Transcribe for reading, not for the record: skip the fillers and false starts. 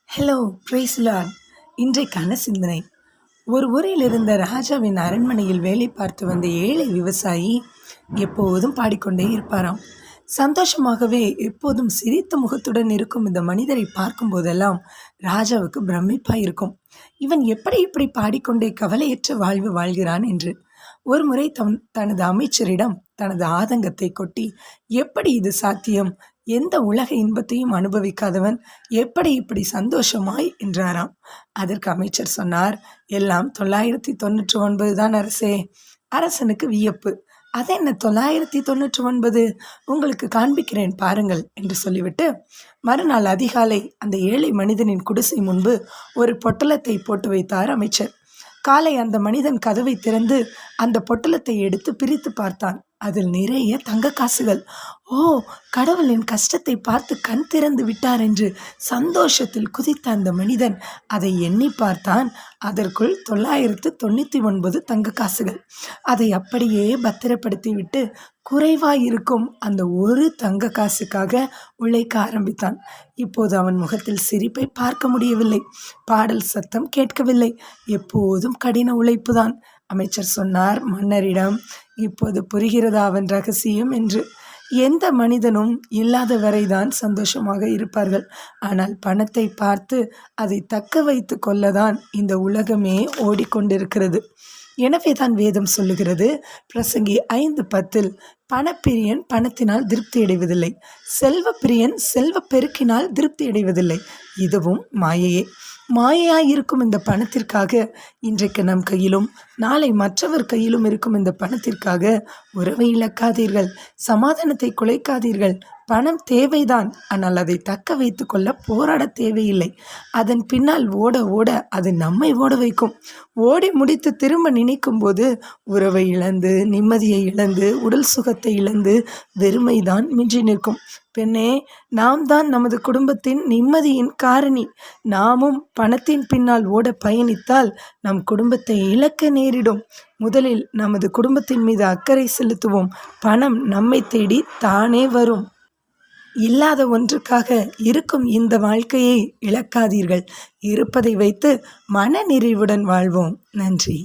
Hello price Lord. இன்றைக்கான சிந்தனை. ஒரு ஊரில் இருந்த ராஜாவின் அரண்மனையில் வேலை பார்த்து வந்த ஏழை விவசாயி எப்போதும் பாடிக்கொண்டே இருப்பாராம். சந்தோஷமாகவே எப்போதும் சிரித்த முகத்துடன் இருக்கும் இந்த மனிதரை பார்க்கும் போதெல்லாம் ராஜாவுக்கு பிரமிப்பாக இருக்கும். இவன் எப்படி இப்படி பாடிக்கொண்டே கவலையற்ற வாழ்வு வாழ்கிறான் என்று. ஒரு முறை தனது அமைச்சரிடம் தனது ஆதங்கத்தை கொட்டி, எப்படி இது சாத்தியம், எந்த உலக இன்பத்தையும் அனுபவிக்காதவன் எப்படி இப்படி சந்தோஷமாய் என்றாராம். அதற்கு அமைச்சர் சொன்னார், எல்லாம் 999 தான் அரசே. அரசனுக்கு வியப்பு. அதென்ன 999? உங்களுக்கு காண்பிக்கிறேன் பாருங்கள் என்று சொல்லிவிட்டு மறுநாள் அதிகாலை அந்த ஏழை மனிதனின் குடிசை முன்பு ஒரு பொட்டலத்தை போட்டு வைத்தார் அமைச்சர். காலை அந்த மனிதன் கதவை திறந்து அந்த பொட்டலத்தை எடுத்து பிரித்து பார்த்தான். அதில் நிறைய தங்க காசுகள். ஓ, கடவுள் என் கஷ்டத்தை பார்த்து கண் திறந்து விட்டார் என்று சந்தோஷத்தில் குதித்த அந்த மனிதன் அதை எண்ணி பார்த்தான். அதற்குள் 999 தங்க காசுகள். அதை அப்படியே பத்திரப்படுத்தி விட்டு குறைவாயிருக்கும் அந்த ஒரு தங்க காசுக்காக உழைக்க ஆரம்பித்தான். இப்போது அவன் முகத்தில் சிரிப்பை பார்க்க முடியவில்லை. பாடல் சத்தம் கேட்கவில்லை. எப்போதும் கடின உழைப்புதான். அமைச்சர் சொன்னார் மன்னரிடம், இப்போது புரிகிறதா அவன் ரகசியம் என்று. எந்த மனிதனும் இல்லாத வரைதான் சந்தோஷமாக இருப்பார்கள். ஆனால் பணத்தை பார்த்து அதை தக்க வைத்து கொள்ளதான் இந்த உலகமே ஓடிக்கொண்டிருக்கிறது. எனவே தான் வேதம் சொல்லுகிறது, பிரசங்கி 5:10, பணப்பிரியன் பணத்தினால் திருப்தி அடைவதில்லை, செல்வப்பிரியன் செல்வ பெருக்கினால் திருப்தி அடைவதில்லை. இதுவும் மாயையே. மாயையாயிருக்கும் இந்த பணத்திற்காக இன்றைக்கு நம் கையிலும் நாளை மற்றவர் கையிலும் இருக்கும் இந்த பணத்திற்காக உறவை இழக்காதீர்கள், சமாதானத்தை குலைக்காதீர்கள். பணம் தேவைதான், ஆனால் அதை தக்க வைத்து கொள்ள போராட தேவையில்லை. அதன் பின்னால் ஓட ஓட அது நம்மை ஓட வைக்கும். ஓடி முடித்து திரும்ப நினைக்கும் போது உறவை இழந்து, நிம்மதியை இழந்து, உடல் சுகத்தை இழந்து வெறுமைதான் மிஞ்சி நிற்கும். பெண்ணே, நாம் தான் நமது குடும்பத்தின் நிம்மதியின் காரணி. நாமும் பணத்தின் பின்னால் ஓட பயணித்தால் நம் குடும்பத்தை இழக்க நேரிடும். முதலில் நமது குடும்பத்தின் மீது அக்கறை செலுத்துவோம். பணம் நம்மை தேடி தானே வரும். இல்லாத ஒன்றுக்காக இருக்கும் இந்த வாழ்க்கையை இழக்காதீர்கள். இருப்பதை வைத்து மன நிறைவுடன் வாழ்வோம். நன்றி.